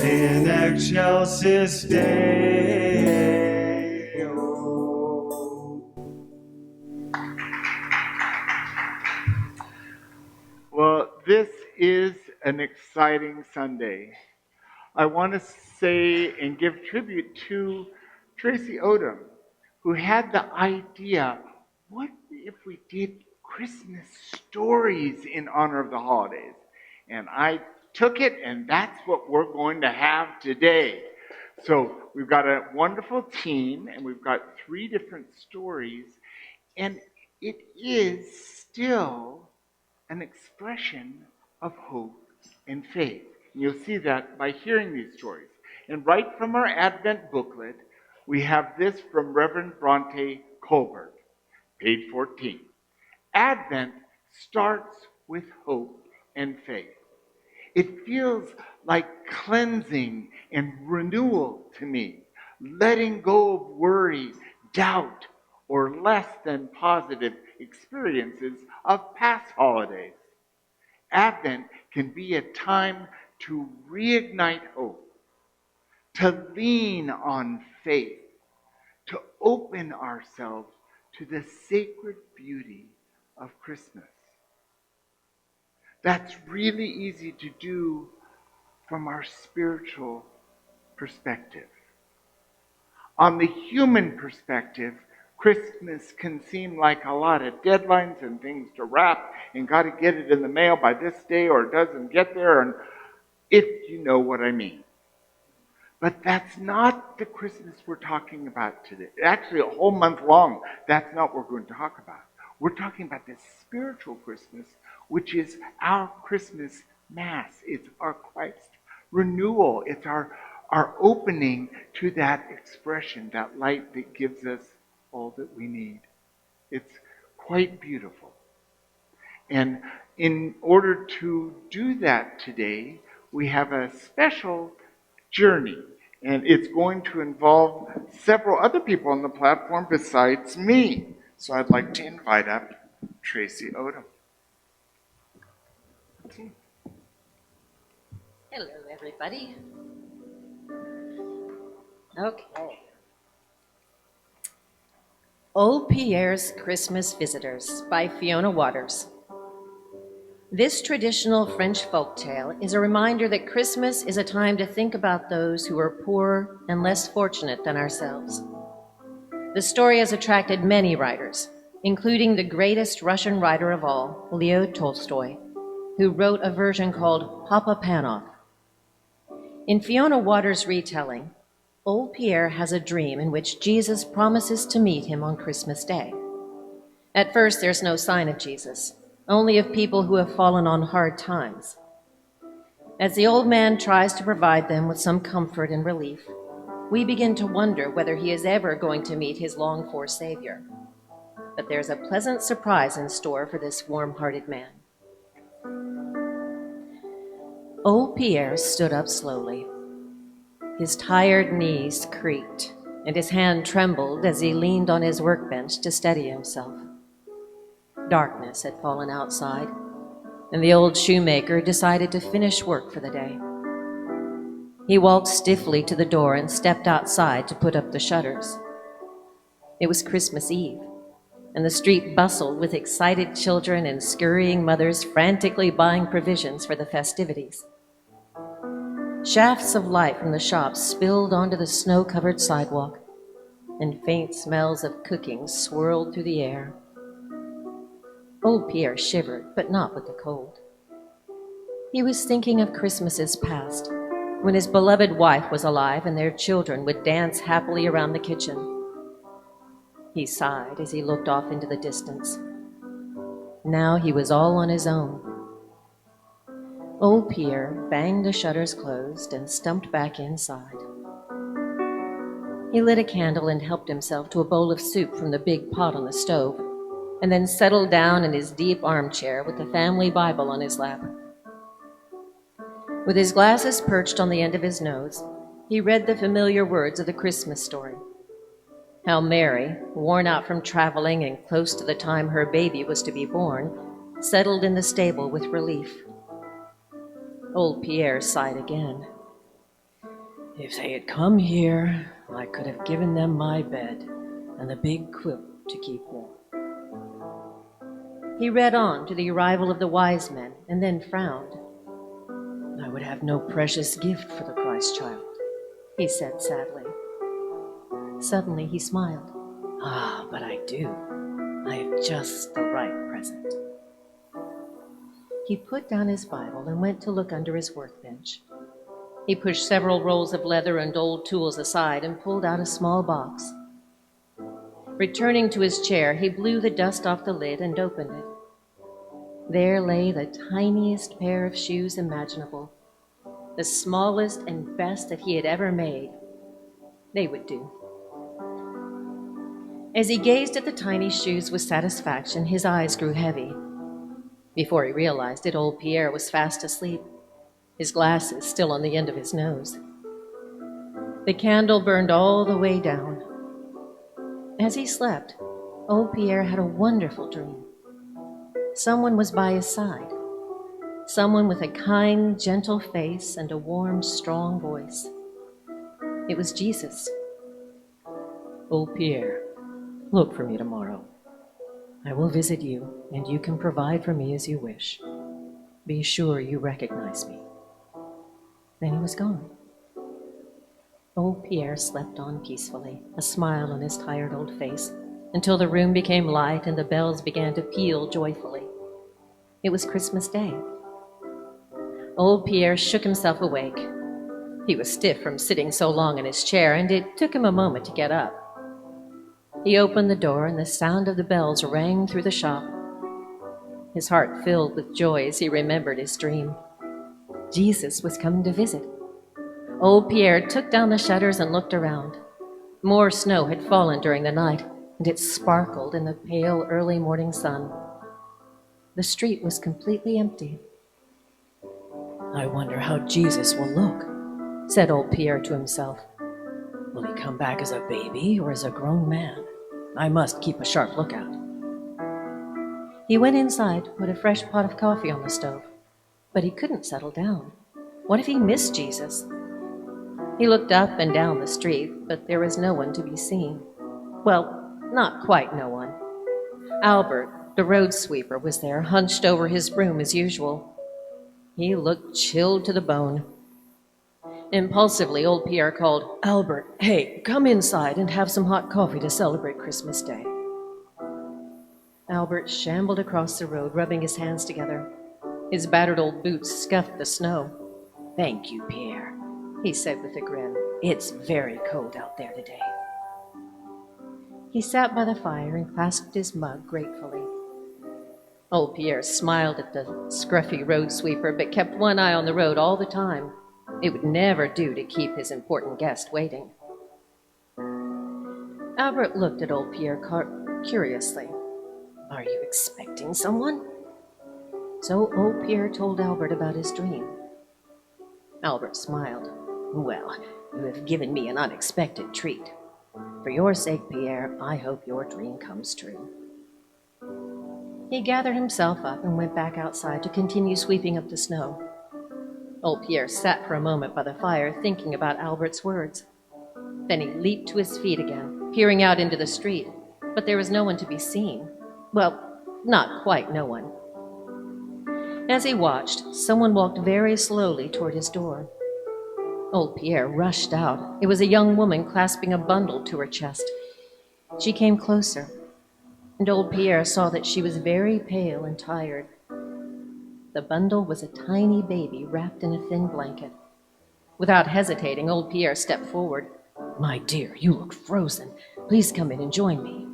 in excelsis Deo. Well, this is an exciting Sunday. I want to say and give tribute to Tracy Odom, who had the idea, what if we did Christmas stories in honor of the holidays? And I took it, and that's what we're going to have today. So we've got a wonderful team, and we've got 3 different stories, and it is still an expression of hope and faith. And you'll see that by hearing these stories. And right from our Advent booklet, we have this from Reverend Bronte Colbert, page 14. Advent starts with hope and faith. It feels like cleansing and renewal to me, letting go of worry, doubt, or less than positive experiences of past holidays. Advent can be a time to reignite hope, to lean on faith, to open ourselves to the sacred beauty of Christmas. That's really easy to do from our spiritual perspective. On the human perspective, Christmas can seem like a lot of deadlines and things to wrap and got to get it in the mail by this day or it doesn't get there, and if you know what I mean. But that's not the Christmas we're talking about today. Actually, a whole month long, that's not what we're going to talk about. We're talking about this spiritual Christmas, which is our Christmas Mass. It's our Christ renewal. It's our opening to that expression, that light that gives us all that we need. It's quite beautiful. And in order to do that today, we have a special journey. And it's going to involve several other people on the platform besides me. So I'd like to invite up Tracy Odom. Hello, everybody. Okay. Old Pierre's Christmas Visitors by Fiona Waters. This traditional French folktale is a reminder that Christmas is a time to think about those who are poorer and less fortunate than ourselves. The story has attracted many writers, including the greatest Russian writer of all, Leo Tolstoy, who wrote a version called Papa Panov. In Fiona Waters' retelling, old Pierre has a dream in which Jesus promises to meet him on Christmas Day. At first, there's no sign of Jesus, only of people who have fallen on hard times. As the old man tries to provide them with some comfort and relief, we begin to wonder whether he is ever going to meet his longed-for Savior. But there's a pleasant surprise in store for this warm-hearted man. Old Pierre stood up slowly. His tired knees creaked, and his hand trembled as he leaned on his workbench to steady himself. Darkness had fallen outside, and the old shoemaker decided to finish work for the day. He walked stiffly to the door and stepped outside to put up the shutters. It was Christmas Eve, and the street bustled with excited children and scurrying mothers frantically buying provisions for the festivities. Shafts of light from the shops spilled onto the snow-covered sidewalk, and faint smells of cooking swirled through the air. Old Pierre shivered, but not with the cold. He was thinking of Christmases past, when his beloved wife was alive and their children would dance happily around the kitchen. He sighed as he looked off into the distance. Now he was all on his own. Old Pierre banged the shutters closed and stumped back inside. He lit a candle and helped himself to a bowl of soup from the big pot on the stove, and then settled down in his deep armchair with the family Bible on his lap. With his glasses perched on the end of his nose, he read the familiar words of the Christmas story. How Mary, worn out from traveling and close to the time her baby was to be born, settled in the stable with relief. Old Pierre sighed again. If they had come here, I could have given them my bed and the big quilt to keep warm. He read on to the arrival of the wise men and then frowned. I would have no precious gift for the Christ child, he said sadly. Suddenly he smiled. Ah, but I do. I have just the right present. He put down his Bible and went to look under his workbench. He pushed several rolls of leather and old tools aside and pulled out a small box. Returning to his chair, he blew the dust off the lid and opened it. There lay the tiniest pair of shoes imaginable, the smallest and best that he had ever made. They would do. As he gazed at the tiny shoes with satisfaction, his eyes grew heavy. Before he realized it, old Pierre was fast asleep, his glasses still on the end of his nose. The candle burned all the way down. As he slept, old Pierre had a wonderful dream. Someone was by his side, someone with a kind, gentle face and a warm, strong voice. It was Jesus. Old Pierre, look for me tomorrow. I will visit you, and you can provide for me as you wish. Be sure you recognize me. Then he was gone. Old Pierre slept on peacefully, a smile on his tired old face, until the room became light and the bells began to peal joyfully. It was Christmas Day. Old Pierre shook himself awake. He was stiff from sitting so long in his chair, and it took him a moment to get up. He opened the door, and the sound of the bells rang through the shop. His heart filled with joy as he remembered his dream. Jesus was coming to visit. Old Pierre took down the shutters and looked around. More snow had fallen during the night, and it sparkled in the pale early morning sun. The street was completely empty. I wonder how Jesus will look, said old Pierre to himself. Will he come back as a baby or as a grown man? I must keep a sharp lookout. He went inside to put a fresh pot of coffee on the stove, but he couldn't settle down. What if he missed Jesus? He looked up and down the street, but there was no one to be seen. Well, not quite no one. Albert, the road sweeper, was there, hunched over his broom as usual. He looked chilled to the bone. Impulsively, old Pierre called, Albert, hey, come inside and have some hot coffee to celebrate Christmas Day. Albert shambled across the road, rubbing his hands together. His battered old boots scuffed the snow. Thank you, Pierre, he said with a grin. It's very cold out there today. He sat by the fire and clasped his mug gratefully. Old Pierre smiled at the scruffy road sweeper, but kept one eye on the road all the time. It would never do to keep his important guest waiting. Albert looked at old Pierre curiously. Are you expecting someone? So old Pierre told Albert about his dream. Albert smiled. Well, you have given me an unexpected treat. For your sake, Pierre, I hope your dream comes true. He gathered himself up and went back outside to continue sweeping up the snow. Old Pierre sat for a moment by the fire, thinking about Albert's words. Then he leaped to his feet again, peering out into the street, but there was no one to be seen. Well, not quite no one. As he watched, someone walked very slowly toward his door. Old Pierre rushed out. It was a young woman clasping a bundle to her chest. She came closer, and old Pierre saw that she was very pale and tired. The bundle was a tiny baby wrapped in a thin blanket. Without hesitating, old Pierre stepped forward. My dear, you look frozen. Please come in and join me.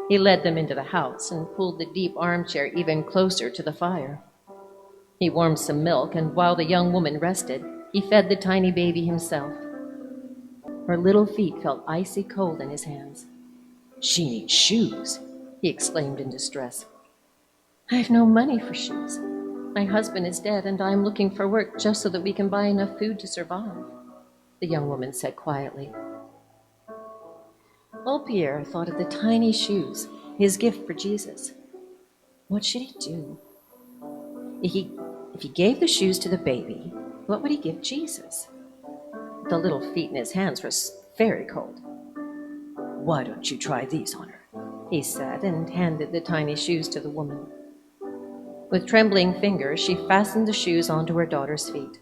He led them into the house and pulled the deep armchair even closer to the fire. He warmed some milk, and while the young woman rested, he fed the tiny baby himself. Her little feet felt icy cold in his hands. She needs shoes, he exclaimed in distress. I have no money for shoes. My husband is dead, and I am looking for work just so that we can buy enough food to survive, the young woman said quietly. Old Pierre thought of the tiny shoes, his gift for Jesus. What should he do? If he gave the shoes to the baby, what would he give Jesus? The little feet in his hands were very cold. "Why don't you try these on her?" he said, and handed the tiny shoes to the woman. With trembling fingers, she fastened the shoes onto her daughter's feet.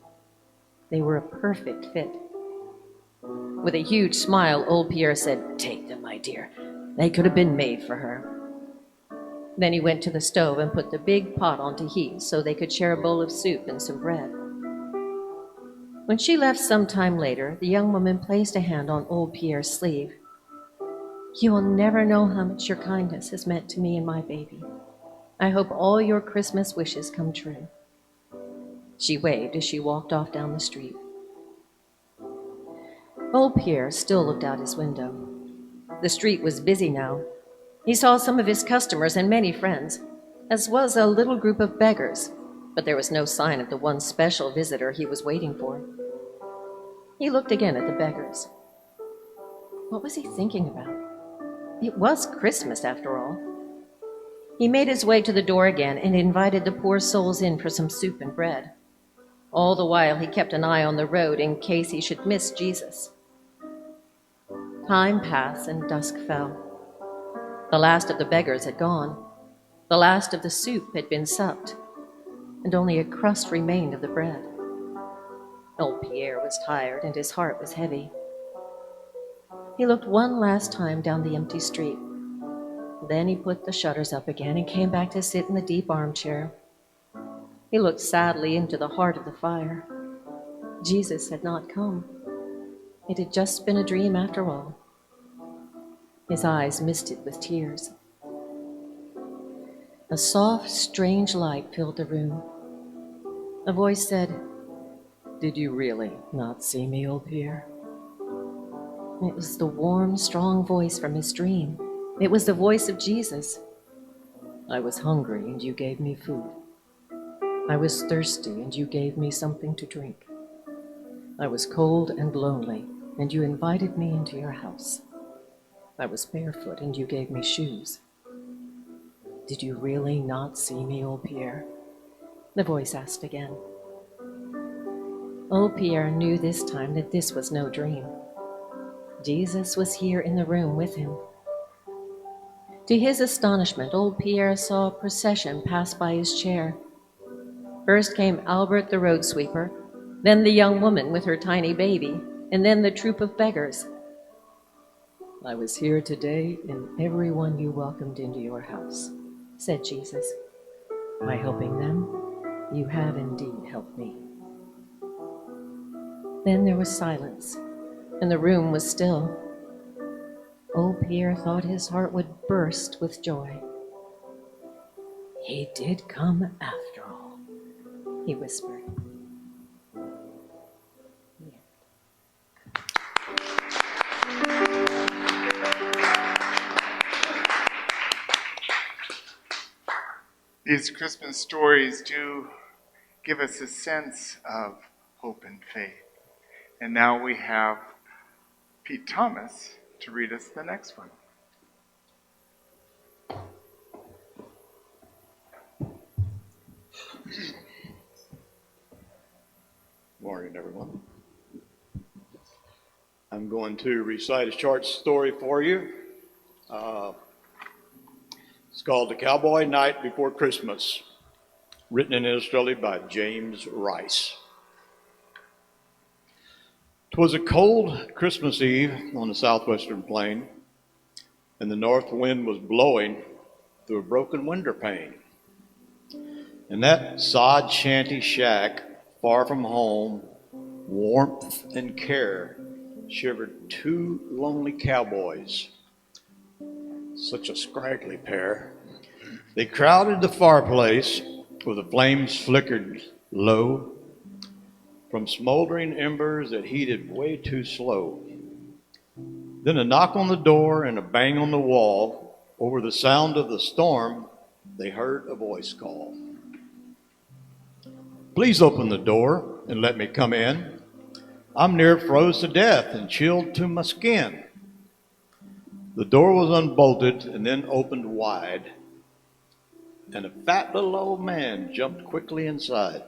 They were a perfect fit. With a huge smile, old Pierre said, "Take them, my dear. They could have been made for her." Then he went to the stove and put the big pot on to heat so they could share a bowl of soup and some bread. When she left some time later, the young woman placed a hand on old Pierre's sleeve. "You will never know how much your kindness has meant to me and my baby. I hope all your Christmas wishes come true." She waved as she walked off down the street. Old Pierre still looked out his window. The street was busy now. He saw some of his customers and many friends, as well as a little group of beggars, but there was no sign of the one special visitor he was waiting for. He looked again at the beggars. What was he thinking about? It was Christmas, after all. He made his way to the door again and invited the poor souls in for some soup and bread. All the while he kept an eye on the road in case he should miss Jesus. Time passed and dusk fell. The last of the beggars had gone. The last of the soup had been supped, and only a crust remained of the bread. Old Pierre was tired and his heart was heavy. He looked one last time down the empty street. Then he put the shutters up again and came back to sit in the deep armchair. He looked sadly into the heart of the fire. Jesus had not come. It had just been a dream after all. His eyes misted with tears. A soft, strange light filled the room. A voice said, "Did you really not see me, old Pierre?" It was the warm, strong voice from his dream. It was the voice of Jesus. "I was hungry and you gave me food. I was thirsty and you gave me something to drink. I was cold and lonely and you invited me into your house. I was barefoot and you gave me shoes. Did you really not see me, old Pierre?" The voice asked again. Old Pierre knew this time that this was no dream. Jesus was here in the room with him. To his astonishment, old Pierre saw a procession pass by his chair. First came Albert the road sweeper, then the young woman with her tiny baby, and then the troop of beggars. "I was here today in everyone you welcomed into your house," said Jesus. "By helping them, you have indeed helped me." Then there was silence, and the room was still. Old Pierre thought his heart would burst with joy. "He did come after all," he whispered. These Christmas stories do give us a sense of hope and faith. And now we have Pete Thomas to read us the next one. Morning, everyone. I'm going to recite a short story for you. It's called The Cowboy Night Before Christmas, written in Israeli by James Rice. 'Twas a cold Christmas Eve on the southwestern plain, and the north wind was blowing through a broken window pane. In that sod shanty shack, far from home, warmth and care shivered two lonely cowboys, such a scraggly pair. They crowded the fireplace where the flames flickered low from smoldering embers that heated way too slow. Then a knock on the door and a bang on the wall. Over the sound of the storm, they heard a voice call. "Please open the door and let me come in. I'm near froze to death and chilled to my skin." The door was unbolted and then opened wide, and a fat little old man jumped quickly inside.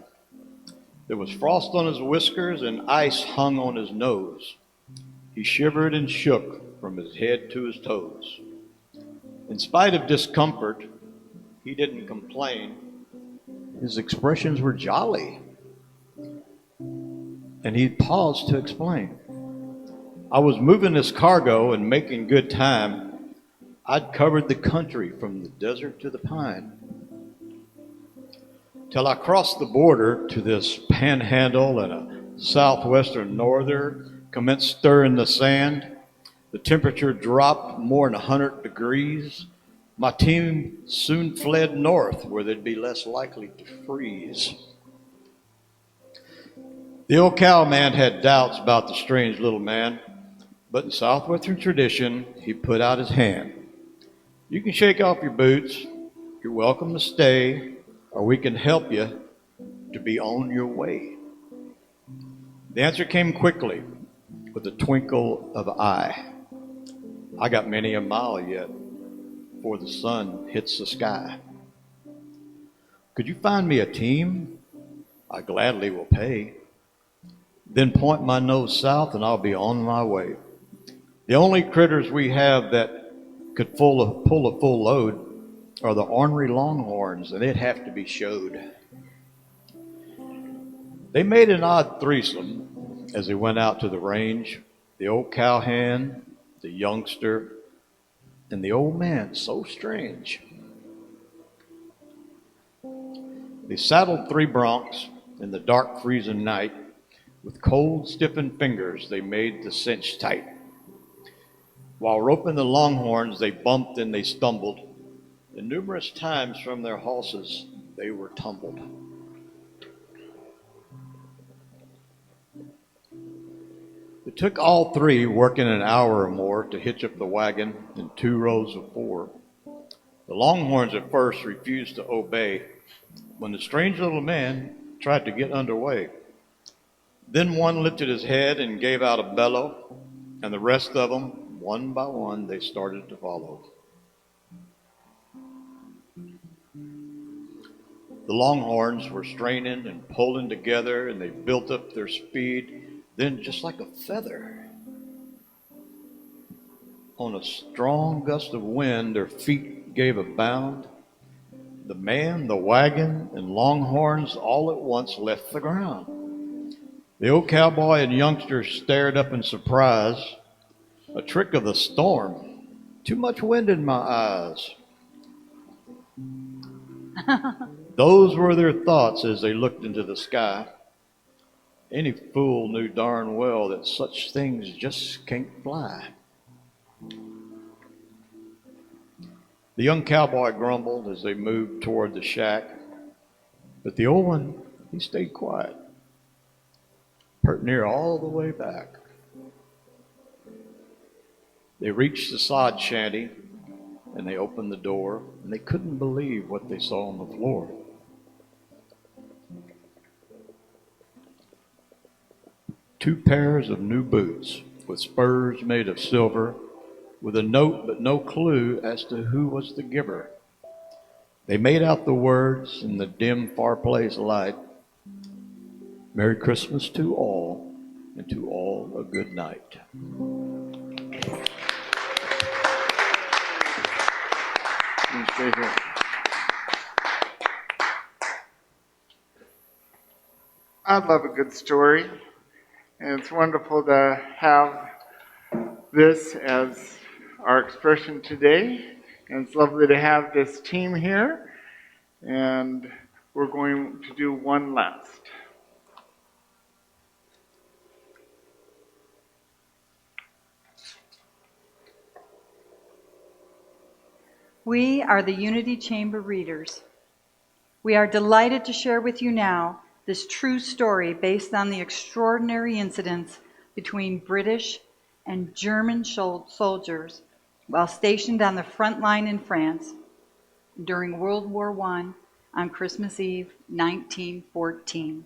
There was frost on his whiskers and ice hung on his nose. He shivered and shook from his head to his toes. In spite of discomfort, he didn't complain. His expressions were jolly. And he paused to explain. I was moving this cargo and making good time. I'd covered the country from the desert to the pine. Till I crossed the border to this panhandle and a southwestern norther commenced stirring the sand. The temperature dropped more than 100 degrees. My team soon fled north where they'd be less likely to freeze. The old cowman had doubts about the strange little man, but in southwestern tradition, he put out his hand. You can shake off your boots. You're welcome to stay, or we can help you to be on your way. The answer came quickly with a twinkle of an eye. I got many a mile yet before the sun hits the sky. Could you find me a team? I gladly will pay. Then point my nose south and I'll be on my way. The only critters we have that could pull a full load are the ornery longhorns, and they'd have to be showed. They made an odd threesome as they went out to the range. The old cowhand, the youngster, and the old man, so strange. They saddled 3 broncs in the dark freezing night. With cold, stiffened fingers, they made the cinch tight. While roping the longhorns, they bumped and they stumbled, and numerous times from their horses they were tumbled. It took all 3 working an hour or more to hitch up the wagon in 2 rows of 4. The longhorns at first refused to obey when the strange little man tried to get underway. Then one lifted his head and gave out a bellow, and the rest of them, one by one, they started to follow. The longhorns were straining and pulling together, and they built up their speed. Then, just like a feather, on a strong gust of wind, their feet gave a bound. The man, the wagon, and longhorns all at once left the ground. The old cowboy and youngster stared up in surprise. A trick of the storm. Too much wind in my eyes. Those were their thoughts as they looked into the sky. Any fool knew darn well that such things just can't fly. The young cowboy grumbled as they moved toward the shack, but the old one, he stayed quiet, pert near all the way back. They reached the sod shanty, and they opened the door, and they couldn't believe what they saw on the floor. 2 pairs of new boots with spurs made of silver, with a note but no clue as to who was the giver. They made out the words in the dim fireplace light, "Merry Christmas to all, and to all a good night." I love a good story, and it's wonderful to have this as our expression today. And it's lovely to have this team here, and we're going to do one last. We are the Unity Chamber Readers. We are delighted to share with you now this true story based on the extraordinary incidents between British and German soldiers while stationed on the front line in France during World War I on Christmas Eve, 1914.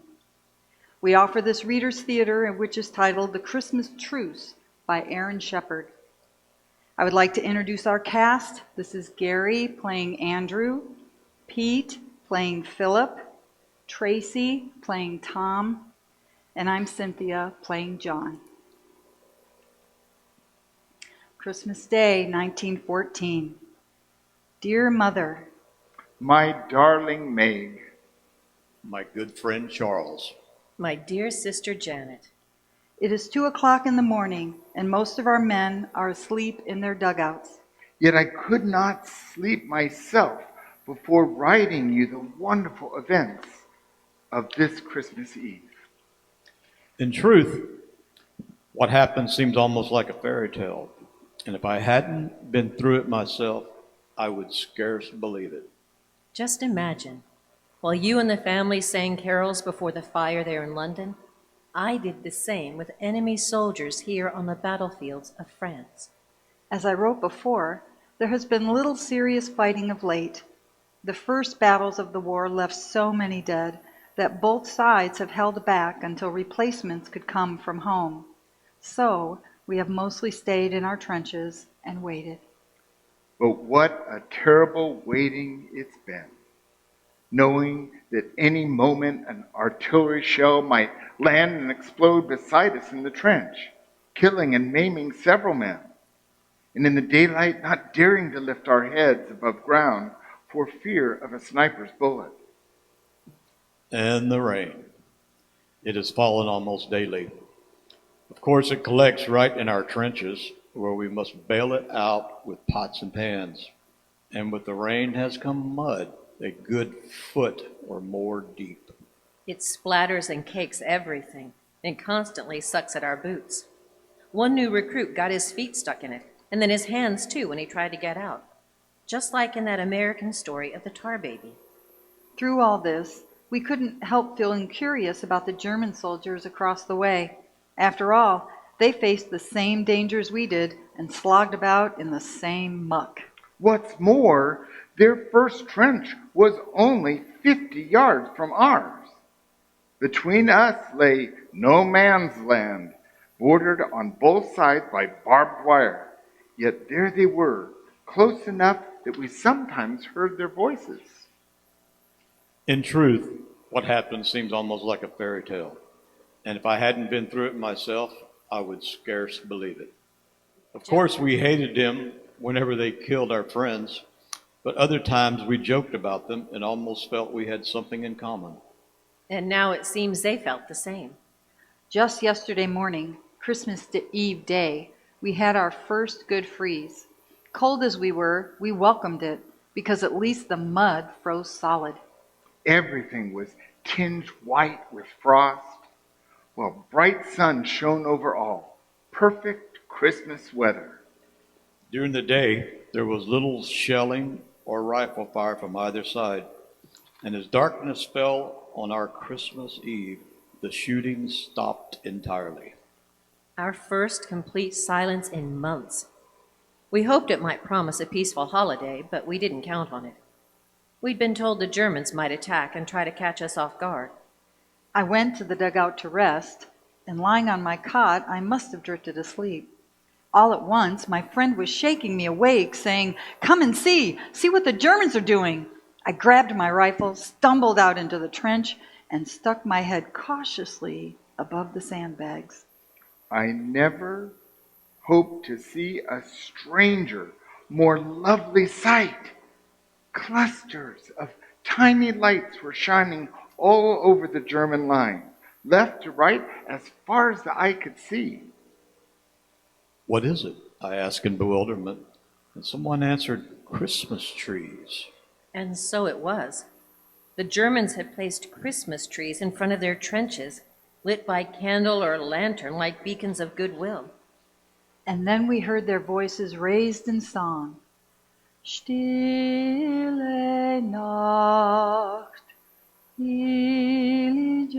We offer this Reader's Theater, which is titled The Christmas Truce by Aaron Shepard. I would like to introduce our cast. This is Gary playing Andrew, Pete playing Philip, Tracy playing Tom, and I'm Cynthia playing John. Christmas Day, 1914. Dear Mother, My darling Meg, My good friend Charles. My dear sister Janet. it is 2 o'clock in the morning, and most of our men are asleep in their dugouts. yet I could not sleep myself before writing you the wonderful events of this Christmas Eve. In truth, what happened seems almost like a fairy tale. And if I hadn't been through it myself, I would scarce believe it. Just imagine, while you and the family sang carols before the fire there in London, I did the same with enemy soldiers here on the battlefields of France. As I wrote before, there has been little serious fighting of late. The first battles of the war left so many dead that both sides have held back until replacements could come from home. So we have mostly stayed in our trenches and waited. But what a terrible waiting it's been, knowing that any moment an artillery shell might land and explode beside us in the trench, killing and maiming several men, and in the daylight not daring to lift our heads above ground for fear of a sniper's bullet. And the rain. It has fallen almost daily. Of course, it collects right in our trenches, where we must bail it out with pots and pans. And with the rain has come mud, a good foot or more deep. It splatters and cakes everything and constantly sucks at our boots. One new recruit got his feet stuck in it, and then his hands too when he tried to get out. Just like in that American story of the tar baby. Through all this, we couldn't help feeling curious about the German soldiers across the way. After all, they faced the same dangers we did and slogged about in the same muck. What's more, their first trench was only 50 yards from ours. Between us lay no man's land, bordered on both sides by barbed wire. Yet there they were, close enough that we sometimes heard their voices. In truth, what happened seems almost like a fairy tale. And if I hadn't been through it myself, I would scarce believe it. Of course, we hated them whenever they killed our friends, but other times we joked about them and almost felt we had something in common. And now it seems they felt the same. Just yesterday morning, Christmas Eve day, we had our first good freeze. Cold as we were, we welcomed it because at least the mud froze solid. Everything was tinged white with frost, while bright sun shone over all. Perfect Christmas weather. During the day, there was little shelling or rifle fire from either side, and as darkness fell on our Christmas Eve, the shooting stopped entirely. Our first complete silence in months. We hoped it might promise a peaceful holiday, but we didn't count on it. We'd been told the Germans might attack and try to catch us off guard. I went to the dugout to rest, and lying on my cot, I must have drifted asleep. All at once, my friend was shaking me awake, saying, "Come and see what the Germans are doing." I grabbed my rifle, stumbled out into the trench, and stuck my head cautiously above the sandbags. I never hoped to see a stranger, more lovely sight. Clusters of tiny lights were shining all over the German line, left to right as far as the eye could see. What is it? I asked in bewilderment, and someone answered, Christmas trees. And so it was. The Germans had placed Christmas trees in front of their trenches, lit by candle or lantern like beacons of goodwill. And then we heard their voices raised in song. Stille Nacht, heilige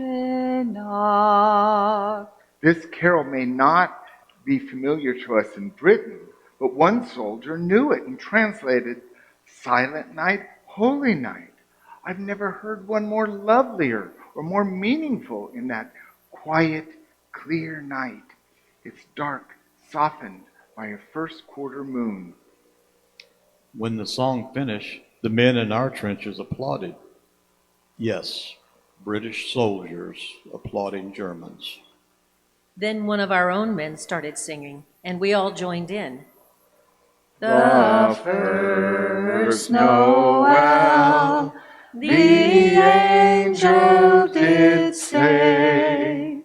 Nacht. This carol may not be familiar to us in Britain, but one soldier knew it and translated, Silent Night, Holy Night. I've never heard one more lovelier or more meaningful in that quiet, clear night. It's dark, softened by a first quarter moon. When the song finished, the men in our trenches applauded. Yes, British soldiers applauding Germans. Then one of our own men started singing, and we all joined in. The first Noel, the angel did say.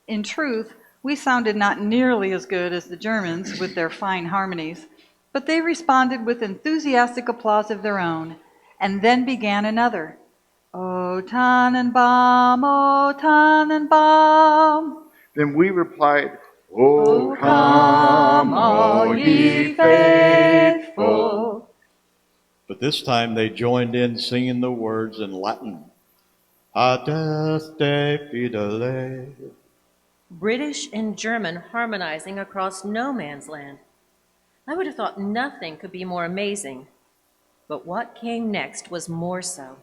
In truth, we sounded not nearly as good as the Germans with their fine harmonies, but they responded with enthusiastic applause of their own, and then began another. O Tannenbaum, O Tannenbaum. Then we replied, O come, all ye faithful. But this time they joined in singing the words in Latin. Adeste fidele. British and German harmonizing across no man's land. I would have thought nothing could be more amazing. But what came next was more so.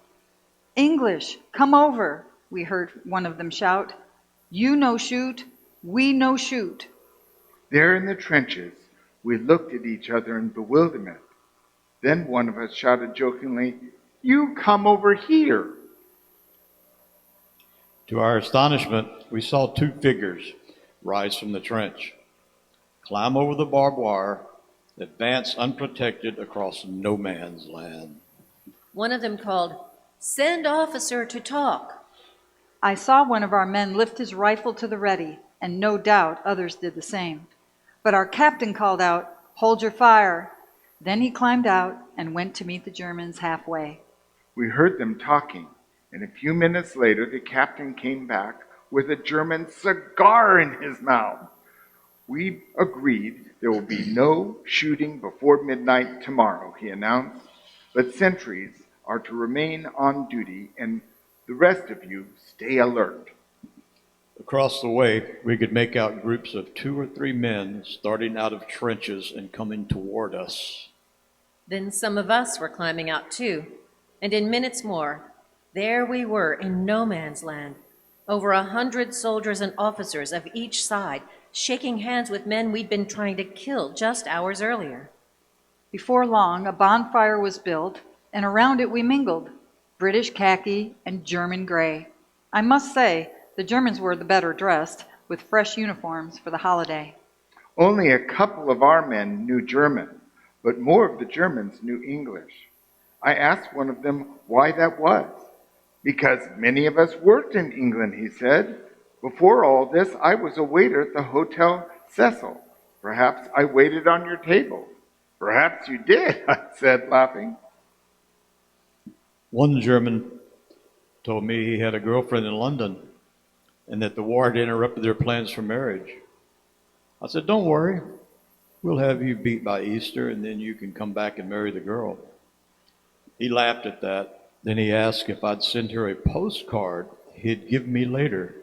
English, come over, we heard one of them shout. You no shoot, we no shoot. There in the trenches, we looked at each other in bewilderment. Then one of us shouted jokingly, You come over here. To our astonishment, we saw two figures rise from the trench, climb over the barbed wire, advance unprotected across no man's land. One of them called, Send officer to talk. I saw one of our men lift his rifle to the ready, and no doubt others did the same. But our captain called out, Hold your fire. Then he climbed out and went to meet the Germans halfway. We heard them talking, and a few minutes later the captain came back with a German cigar in his mouth. We agreed there will be no shooting before midnight tomorrow, he announced, but sentries are to remain on duty and the rest of you stay alert. Across the way, we could make out groups of 2 or 3 men starting out of trenches and coming toward us. Then some of us were climbing out too, and in minutes more, there we were in no man's land, over 100 soldiers and officers of each side, shaking hands with men we'd been trying to kill just hours earlier. Before long, a bonfire was built, and around it we mingled, British khaki and German gray. I must say, the Germans were the better dressed, with fresh uniforms for the holiday. Only a couple of our men knew German, but more of the Germans knew English. I asked one of them why that was. Because many of us worked in England, he said. Before all this, I was a waiter at the Hotel Cecil. Perhaps I waited on your table. Perhaps you did, I said, laughing. One German told me he had a girlfriend in London and that the war had interrupted their plans for marriage. I said, don't worry. We'll have you beat by Easter and then you can come back and marry the girl. He laughed at that. Then he asked if I'd send her a postcard he'd give me later,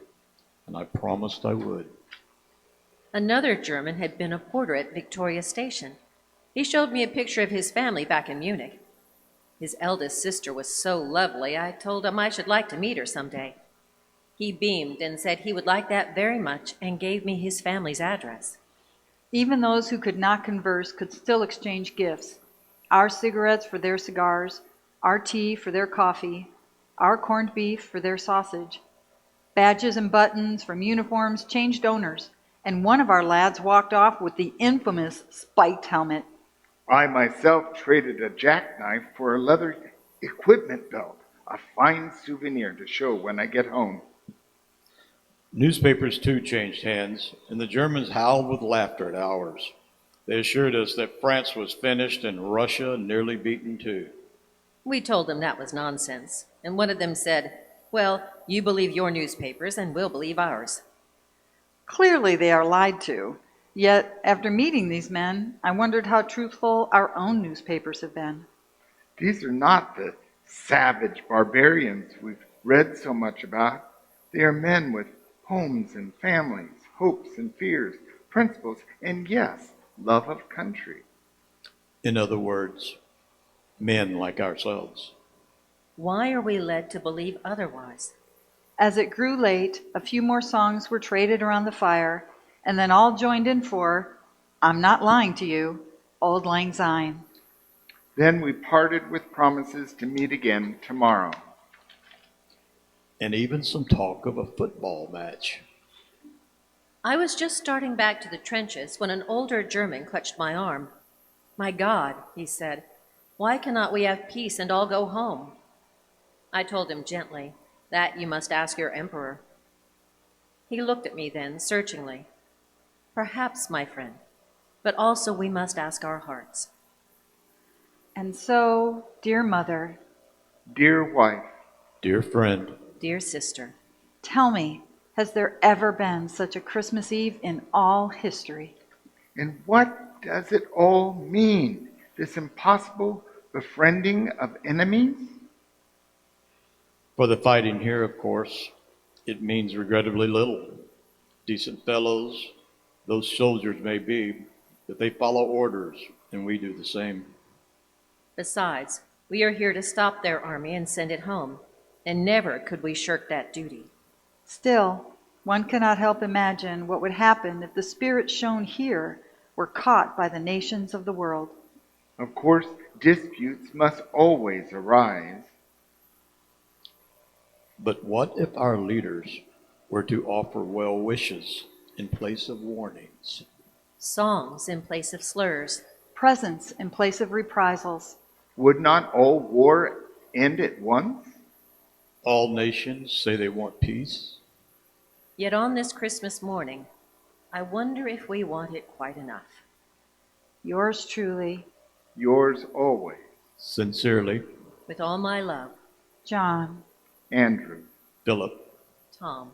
and I promised I would. Another German had been a porter at Victoria Station. He showed me a picture of his family back in Munich. His eldest sister was so lovely, I told him I should like to meet her someday. He beamed and said he would like that very much and gave me his family's address. Even those who could not converse could still exchange gifts. Our cigarettes for their cigars, our tea for their coffee, our corned beef for their sausage. Badges and buttons from uniforms changed owners, and one of our lads walked off with the infamous spiked helmet. I myself traded a jackknife for a leather equipment belt, a fine souvenir to show when I get home. Newspapers too changed hands, and the Germans howled with laughter at ours. They assured us that France was finished and Russia nearly beaten too. We told them that was nonsense, and one of them said, well, you believe your newspapers and we'll believe ours. Clearly they are lied to. Yet, after meeting these men, I wondered how truthful our own newspapers have been. These are not the savage barbarians we've read so much about. They are men with homes and families, hopes and fears, principles, and yes, love of country. In other words, men like ourselves. Why are we led to believe otherwise? As it grew late, a few more songs were traded around the fire, and then all joined in for, I'm Not Lying to You, Auld Lang Syne. Then we parted with promises to meet again tomorrow. and even some talk of a football match. I was just starting back to the trenches when an older German clutched my arm. "My God," he said, "why cannot we have peace and all go home?" I told him gently, "That you must ask your emperor." He looked at me then, searchingly. "Perhaps, my friend, but also we must ask our hearts." And so, dear mother, Dear wife, Dear friend, Dear sister, tell me, has there ever been such a Christmas Eve in all history? and what does it all mean? This impossible befriending of enemies? for the fighting here, of course, it means regrettably little. Decent fellows, those soldiers may be, but they follow orders, and we do the same. besides, we are here to stop their army and send it home, and never could we shirk that duty. Still, one cannot help imagine what would happen if the spirit shown here were caught by the nations of the world. Of course, disputes must always arise. But what if our leaders were to offer well wishes in place of warnings? Songs in place of slurs, Presence in place of reprisals. Would not all war end at once? All nations say they want peace. yet on this Christmas morning, I wonder if we want it quite enough. Yours truly, Yours always, Sincerely, With all my love, John. Andrew. Philip. Tom.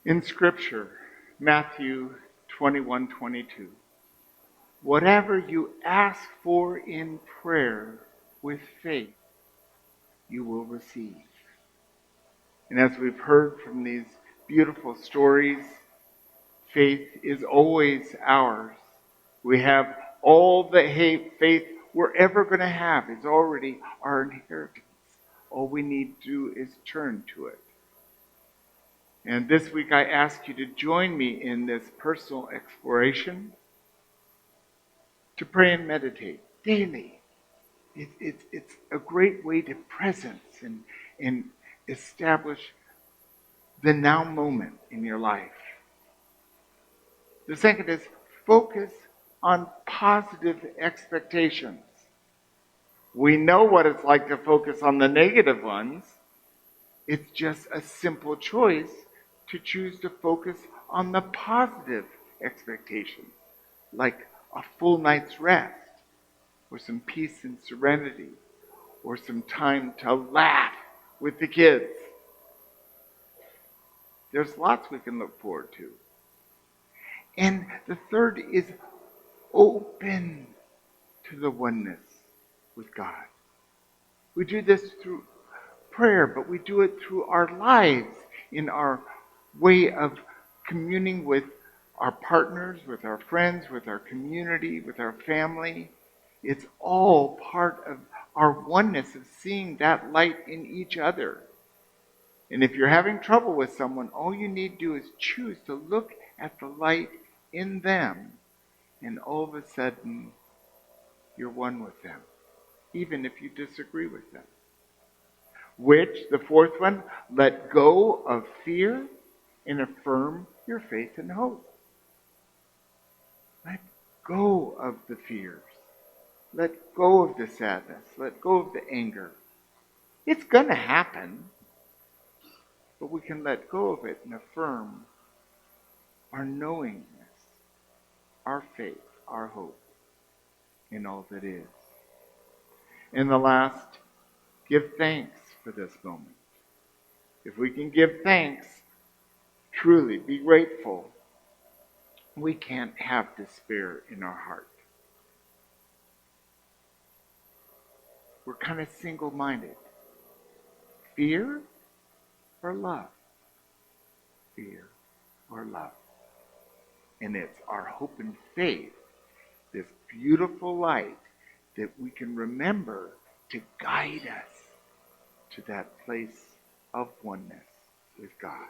In Scripture, Matthew 21:22, whatever you ask for in prayer with faith, you will receive. And as we've heard from these beautiful stories, faith is always ours. We have all the faith we're ever going to have is already our inheritance. All we need to do is turn to it. And this week I ask you to join me in this personal exploration to pray and meditate daily. It's a great way to presence and establish the now moment in your life. The second is focus on positive expectations. We know what it's like to focus on the negative ones. It's just a simple choice to choose to focus on the positive expectations, like a full night's rest, or some peace and serenity, or some time to laugh with the kids. There's lots we can look forward to. And the third is open to the oneness with God. We do this through prayer, but we do it through our lives, in our way of communing with our partners, with our friends, with our community, with our family. It's all part of our oneness of seeing that light in each other. And if you're having trouble with someone, all you need to do is choose to look at the light in them, and all of a sudden, you're one with them, even if you disagree with them. Which, the fourth one, let go of fear and affirm your faith and hope. Let go of the fears. Let go of the sadness. Let go of the anger. It's going to happen, but we can let go of it and affirm our knowingness, our faith, our hope in all that is. And the last, give thanks for this moment. If we can give thanks, truly be grateful, we can't have despair in our heart. We're kind of single-minded. Fear or love? Fear or love? And it's our hope and faith, this beautiful light, that we can remember to guide us to that place of oneness with God.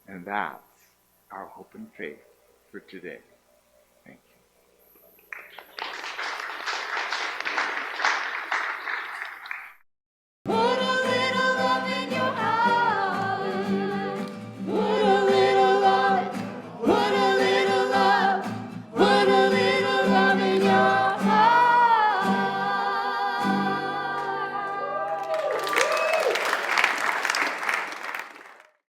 And that's our hope and faith for today.